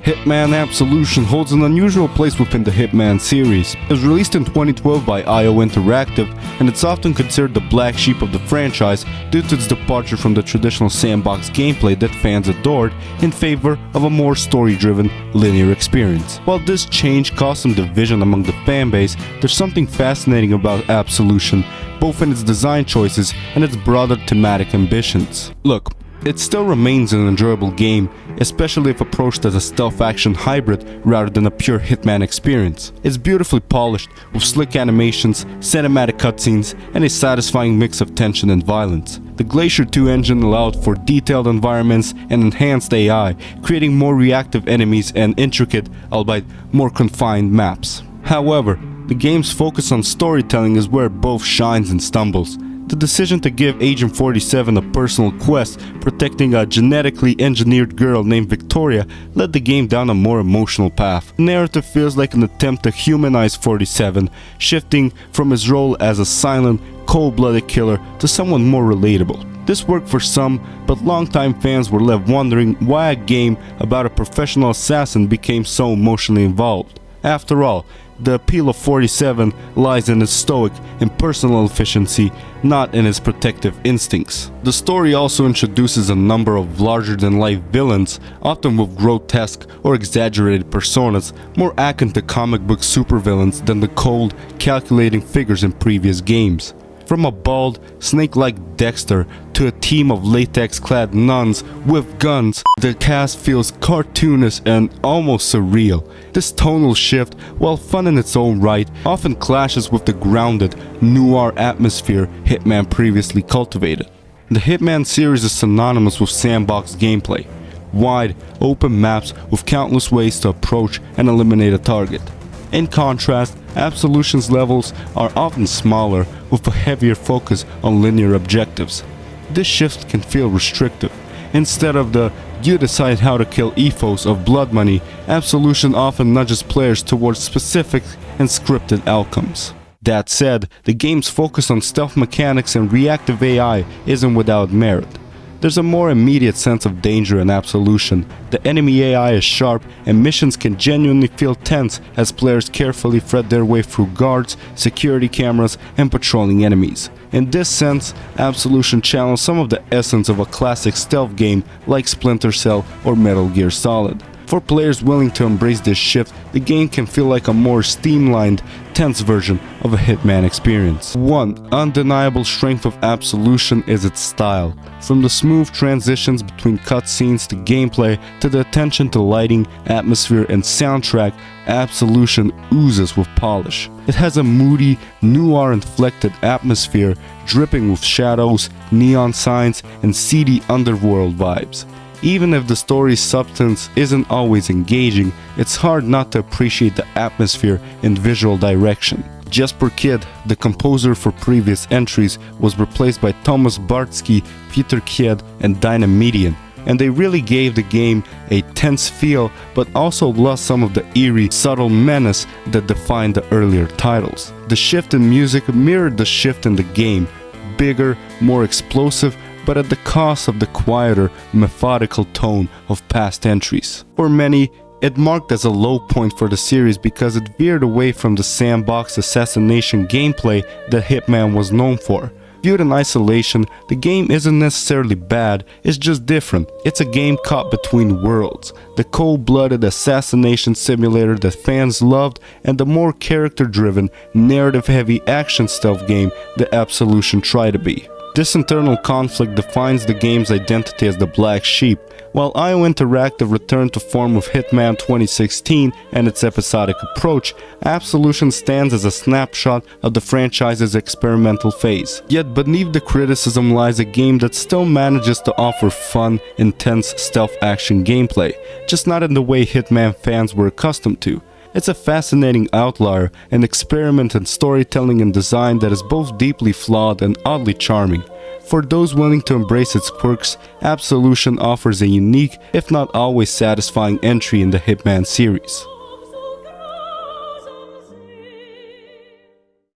Hitman Absolution holds an unusual place within the Hitman series. It was released in 2012 by IO Interactive, and it's often considered the black sheep of the franchise due to its departure from the traditional sandbox gameplay that fans adored in favor of a more story-driven, linear experience. While this change caused some division among the fanbase, there's something fascinating about Absolution, both in its design choices and its broader thematic ambitions. Look, it still remains an enjoyable game, especially if approached as a stealth action hybrid rather than a pure Hitman experience. It's beautifully polished, with slick animations, cinematic cutscenes, and a satisfying mix of tension and violence. The Glacier 2 engine allowed for detailed environments and enhanced AI, creating more reactive enemies and intricate, albeit more confined maps. However, the game's focus on storytelling is where it both shines and stumbles. The decision to give Agent 47 a personal quest protecting a genetically engineered girl named Victoria led the game down a more emotional path. The narrative feels like an attempt to humanize 47, shifting from his role as a silent, cold-blooded killer to someone more relatable. This worked for some, but longtime fans were left wondering why a game about a professional assassin became so emotionally involved. After all, the appeal of 47 lies in his stoic and personal efficiency, not in his protective instincts. The story also introduces a number of larger-than-life villains, often with grotesque or exaggerated personas, more akin to comic book supervillains than the cold, calculating figures in previous games. From a bald, snake-like Dexter to a team of latex-clad nuns with guns, the cast feels cartoonish and almost surreal. This tonal shift, while fun in its own right, often clashes with the grounded, noir atmosphere Hitman previously cultivated. The Hitman series is synonymous with sandbox gameplay, wide, open maps with countless ways to approach and eliminate a target. In contrast, Absolution's levels are often smaller, with a heavier focus on linear objectives. This shift can feel restrictive. Instead of the "you decide how to kill" ethos of Blood Money, Absolution often nudges players towards specific and scripted outcomes. That said, the game's focus on stealth mechanics and reactive AI isn't without merit. There's a more immediate sense of danger in Absolution. The enemy AI is sharp, and missions can genuinely feel tense as players carefully thread their way through guards, security cameras, and patrolling enemies. In this sense, Absolution channels some of the essence of a classic stealth game like Splinter Cell or Metal Gear Solid. For players willing to embrace this shift, the game can feel like a more streamlined, tense version of a Hitman experience. One undeniable strength of Absolution is its style. From the smooth transitions between cutscenes to gameplay to the attention to lighting, atmosphere, and soundtrack, Absolution oozes with polish. It has a moody, noir-inflected atmosphere dripping with shadows, neon signs, and seedy underworld vibes. Even if the story's substance isn't always engaging, it's hard not to appreciate the atmosphere and visual direction. Jesper Kyd, the composer for previous entries, was replaced by Thomas Bartsky, Peter Kyd, and Dinah Median, and they really gave the game a tense feel but also lost some of the eerie, subtle menace that defined the earlier titles. The shift in music mirrored the shift in the game, bigger, more explosive, but at the cost of the quieter, methodical tone of past entries. For many, it marked as a low point for the series because it veered away from the sandbox assassination gameplay that Hitman was known for. Viewed in isolation, the game isn't necessarily bad, it's just different. It's a game caught between worlds. The cold-blooded assassination simulator that fans loved and the more character-driven, narrative-heavy action stealth game that Absolution tried to be. This internal conflict defines the game's identity as the black sheep. While IO Interactive returned to form with Hitman 2016 and its episodic approach, Absolution stands as a snapshot of the franchise's experimental phase. Yet beneath the criticism lies a game that still manages to offer fun, intense stealth action gameplay, just not in the way Hitman fans were accustomed to. It's a fascinating outlier, an experiment in storytelling and design that is both deeply flawed and oddly charming. For those willing to embrace its quirks, Absolution offers a unique, if not always satisfying entry in the Hitman series.